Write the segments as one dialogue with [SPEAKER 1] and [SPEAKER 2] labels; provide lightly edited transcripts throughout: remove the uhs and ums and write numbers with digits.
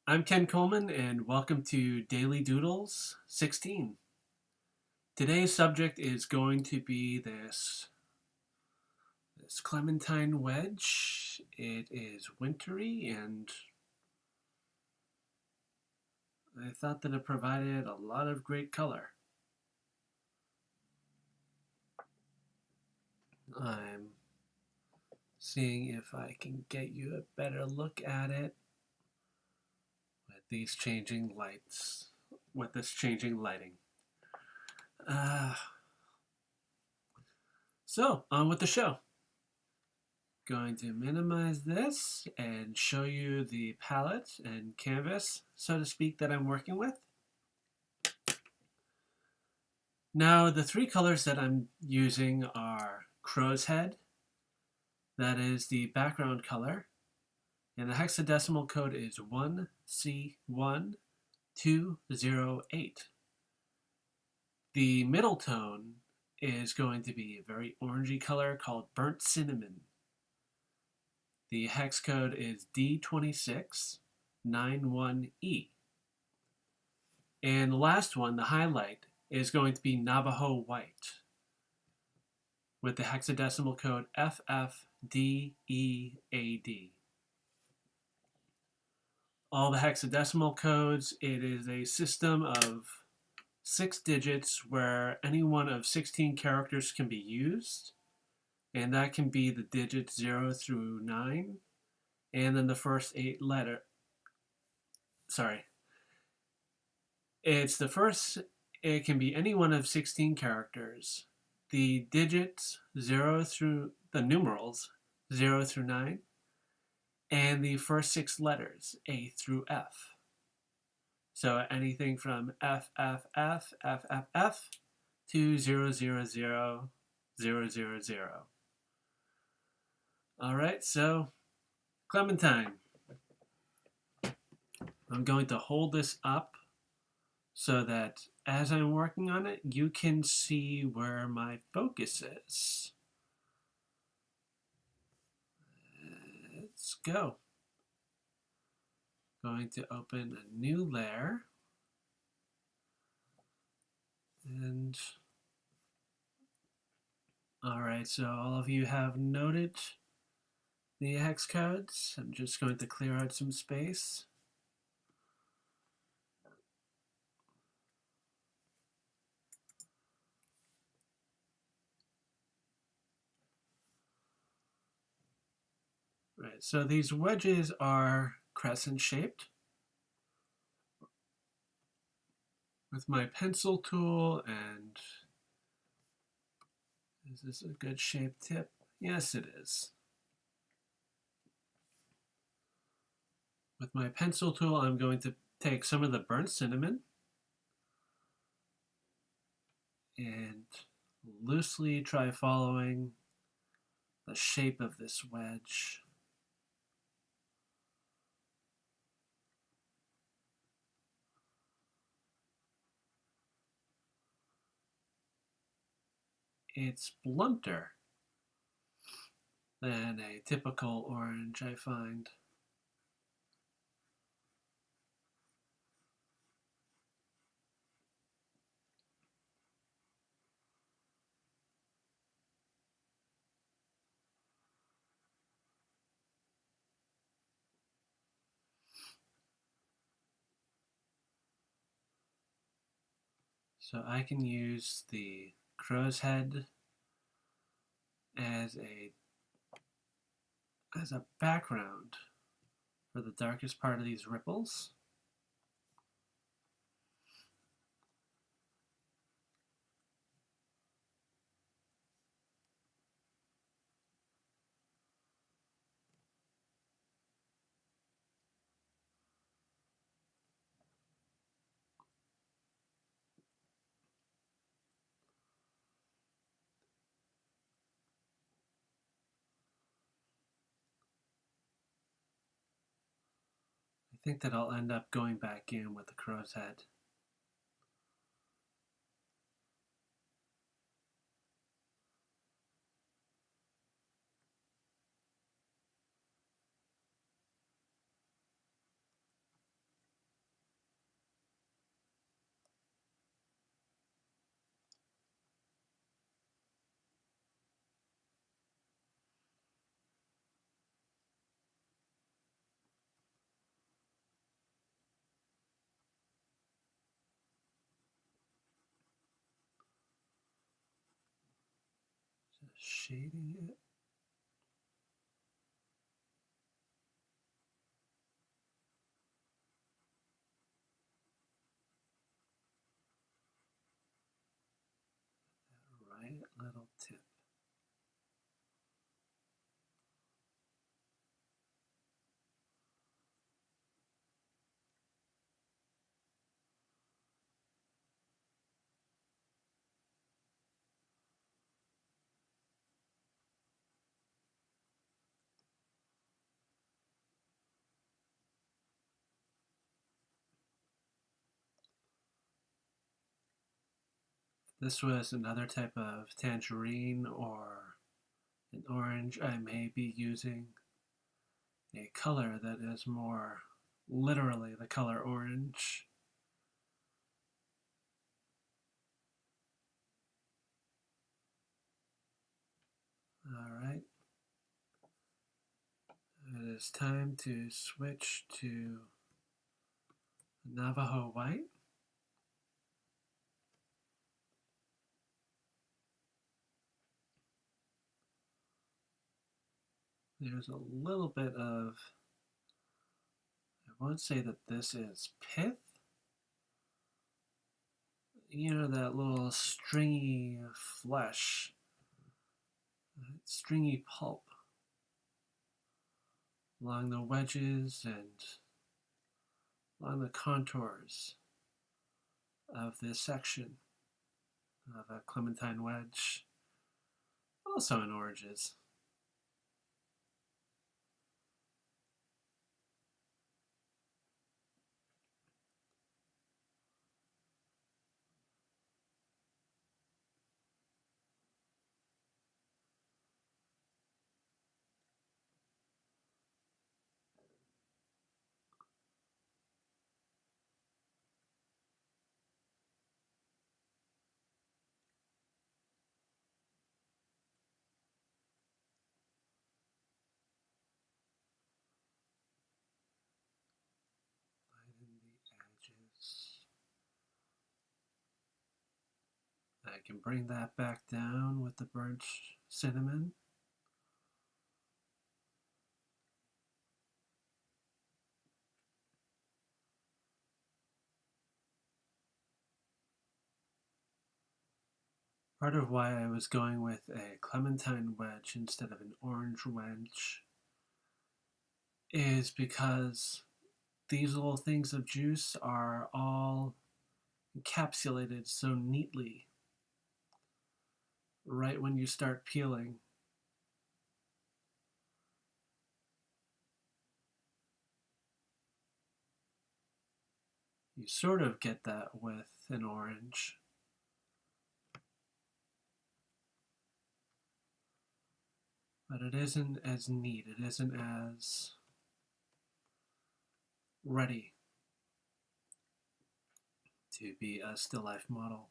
[SPEAKER 1] I'm Ken Coleman, and welcome to Daily Doodles 16. Today's subject is going to be this Clementine Wedge. It is wintry, and I thought that it provided a lot of great color. I'm seeing if I can get you a better look at it with these changing lights, with this changing lighting. Uh, on with the show. Going to minimize this and show you the palette and canvas, so to speak, that I'm working with. Now, the three colors that I'm using are crow's head, that is the background color, and the hexadecimal code is 1C1208. The middle tone is going to be a very orangey color called burnt cinnamon. The hex code is D2691E. And the last one, the highlight, is going to be Navajo white with the hexadecimal code FFDEAD. All the hexadecimal codes, it is a system of 6 digits where any one of 16 characters can be used, and that can be the digits 0 through 9, and then the first 8 letter. Sorry. It's the first, it can be any one of 16 characters. The digits 0 through, the numerals 0 through 9, and the first 6 letters, A through F. So anything from FFF to 000 All right, so Clementine, I'm going to hold this up so that as I'm working on it, you can see where my focus is. Let's go. Going to open a new layer. And all right, so all of you have noted the hex codes. I'm just going to clear out some space. Right, so these wedges are crescent shaped. With my pencil tool, and is this a good shape tip? Yes, it is. With my pencil tool, I'm going to take some of the burnt cinnamon and loosely try following the shape of this wedge. It's blunter than a typical orange, I find. So I can use the crow's head as a background for the darkest part of these ripples. I think that I'll end up going back in with the crow's head. shading it. Right little tip. This was another type of tangerine or an orange. I may be using a color that is more literally the color orange. All right. It is time to switch to Navajo white. There's a little bit of, I won't say that this is pith. You know, that little stringy flesh, stringy pulp along the wedges and along the contours of this section of a Clementine Wedge, also in oranges. Lighten the edges. I can bring that back down with the burnt cinnamon. Part of why I was going with a Clementine wedge instead of an orange wedge is because these little things of juice are all encapsulated so neatly right when you start peeling. You sort of get that with an orange. But it isn't as neat, it isn't as ready to be a still life model.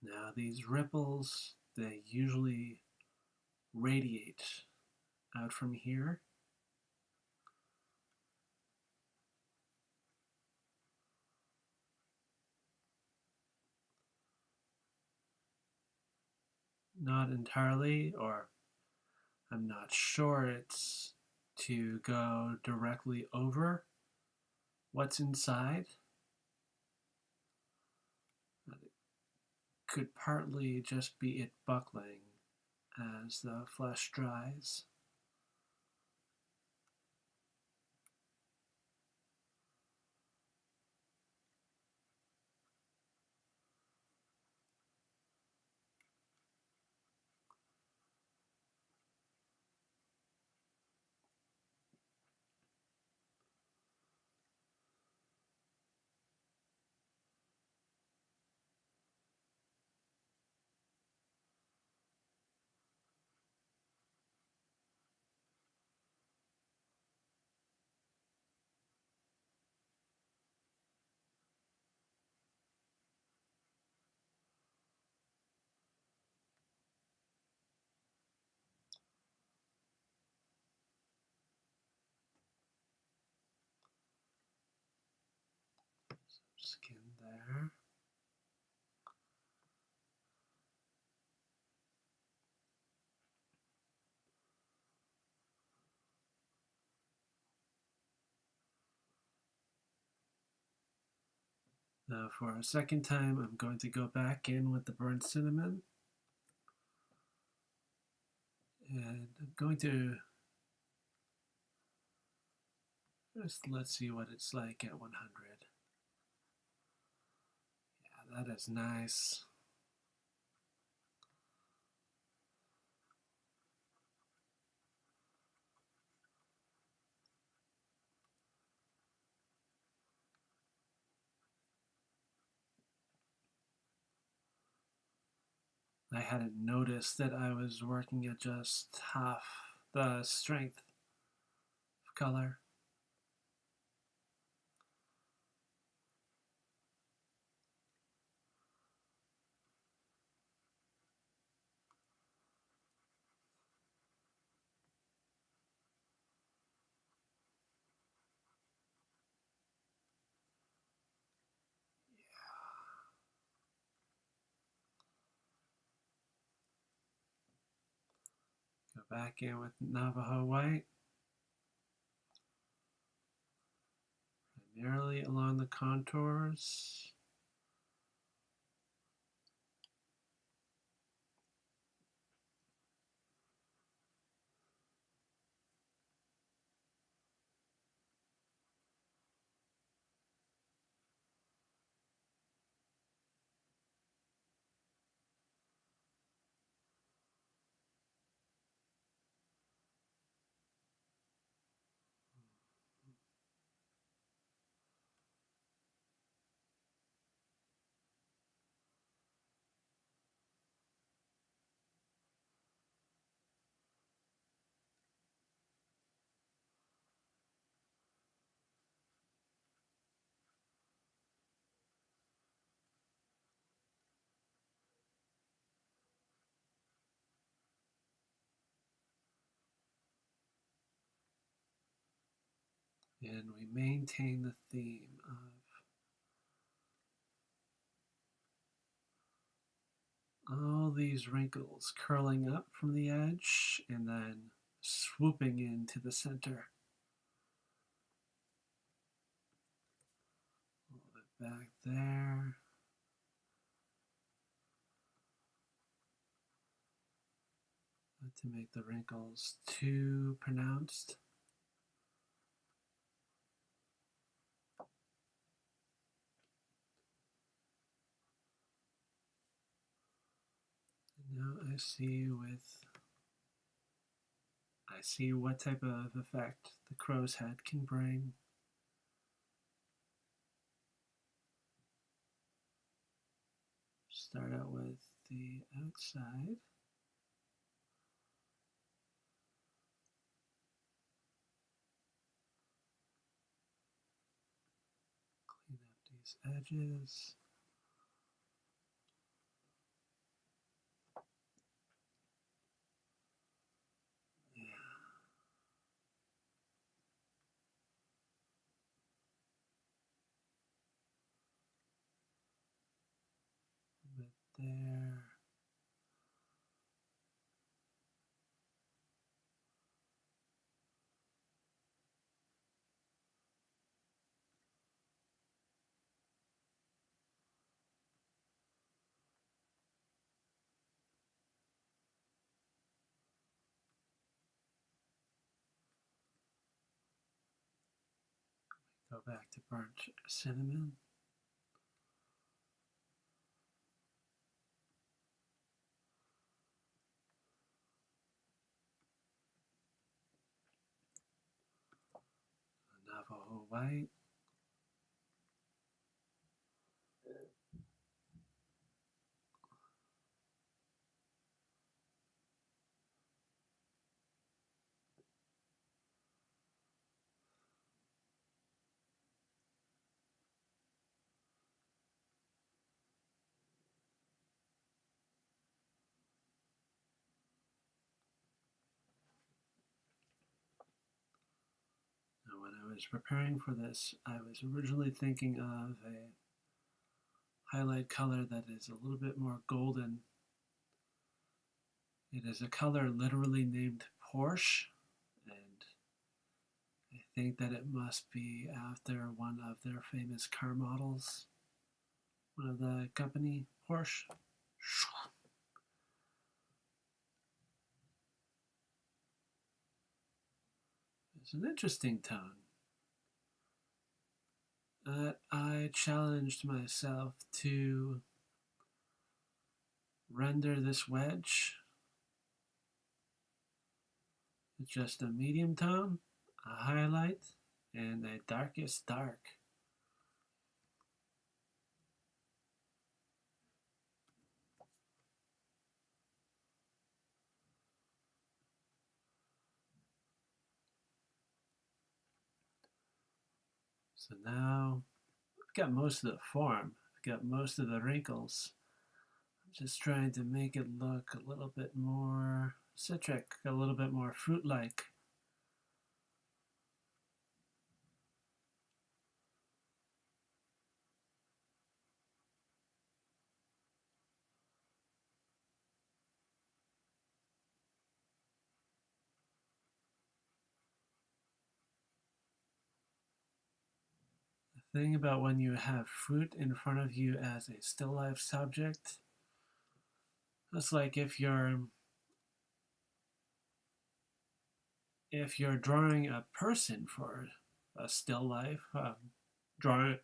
[SPEAKER 1] Now these ripples, they usually radiate out from here. Not entirely, or I'm not sure it's to go directly over what's inside. It could partly just be it buckling as the flesh dries. skin there. Now for a second time, I'm going to go back in with the burnt cinnamon. And I'm going to just let's see what it's like at 100. Yeah, that is nice. I hadn't noticed that I was working at just half the strength of color. Go back in with Navajo white, primarily along the contours. And we maintain the theme of all these wrinkles curling up from the edge and then swooping into the center. A little bit back there. Not to make the wrinkles too pronounced. Now I see what type of effect the crow's head can bring. Start out with the outside. Clean up these edges. Bit there. Go back to burnt cinnamon. Navajo white. Now, when I was preparing for this, I was originally thinking of a highlight color that is a little bit more golden. It is a color literally named Porsche, and I think that it must be after one of their famous car models, one of the company, Porsche. It's an interesting tone. I challenged myself to render this wedge with just a medium tone, a highlight, and a darkest dark. So now I've got most of the form, I've got most of the wrinkles. I'm just trying to make it look a little bit more citric, a little bit more fruit-like. The thing about when you have fruit in front of you as a still life subject, it's like if you're drawing a person for a still life, drawing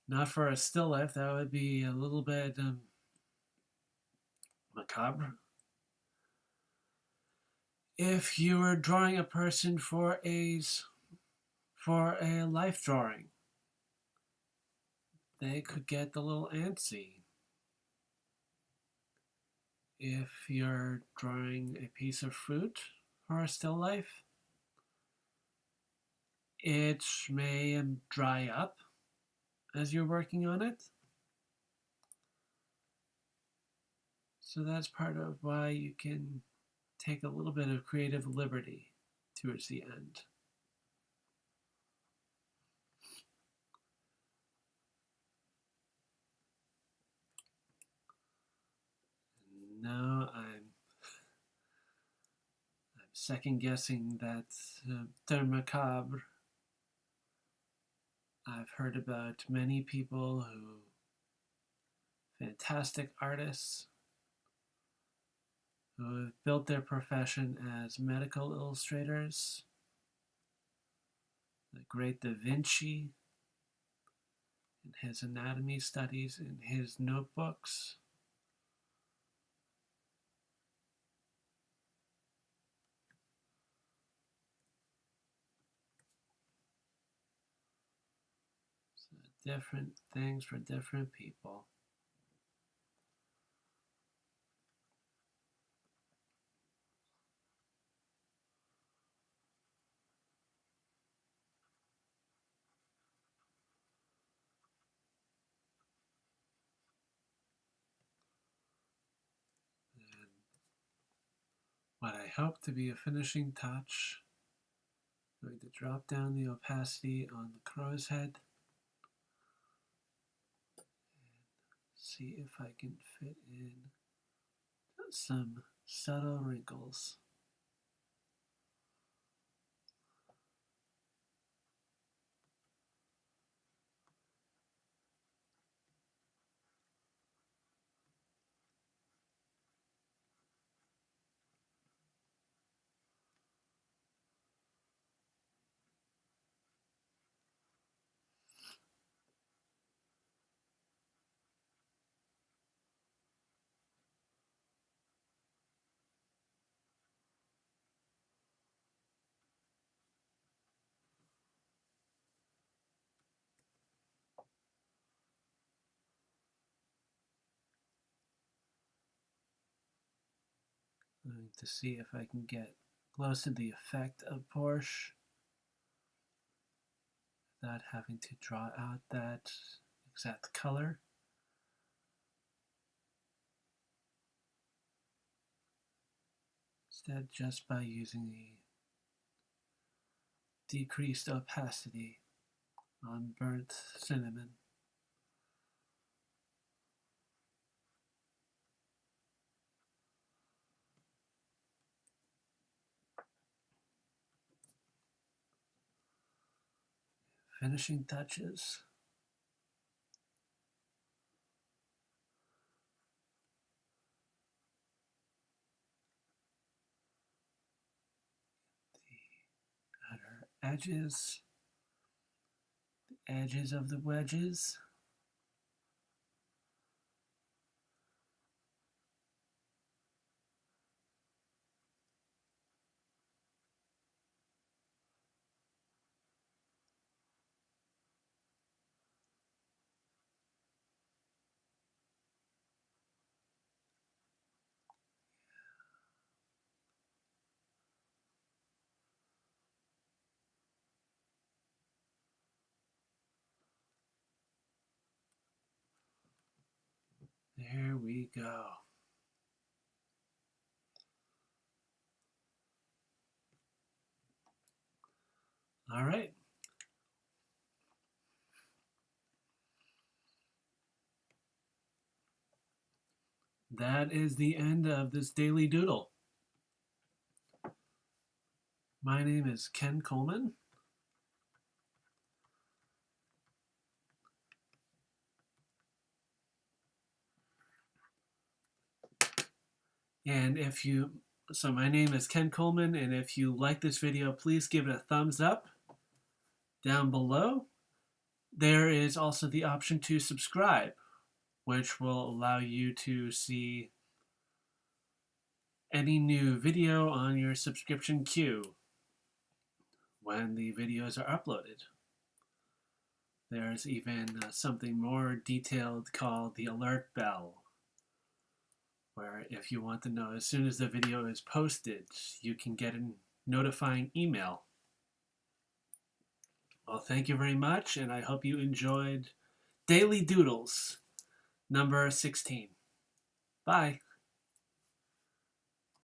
[SPEAKER 1] not for a still life, that would be a little bit macabre. If you were drawing a person for a life drawing, they could get a little antsy. If you're drawing a piece of fruit for a still life, it may dry up as you're working on it. So that's part of why you can take a little bit of creative liberty towards the end. Now I'm second guessing that term macabre. I've heard about many people fantastic artists, who have built their profession as medical illustrators. The great Da Vinci, in his anatomy studies, in his notebooks. So different things for different people. And what I hope to be a finishing touch, I'm going to drop down the opacity on the crow's head. See if I can fit in some subtle wrinkles. I'm going to see if I can get close to the effect of Porsche without having to draw out that exact color. Instead, just by using the decreased opacity on burnt cinnamon. Finishing touches. The outer edges. The edges of the wedges. There we go. All right. That is the end of this Daily Doodle. My name is Ken Coleman. And my name is Ken Coleman, and if you like this video, please give it a thumbs up. Down below, there is also the option to subscribe, which will allow you to see any new video on your subscription queue when the videos are uploaded. There's even something more detailed called the alert bell, where if you want to know as soon as the video is posted, you can get a notifying email. Well, thank you very much, and I hope you enjoyed Daily Doodles number 16. Bye.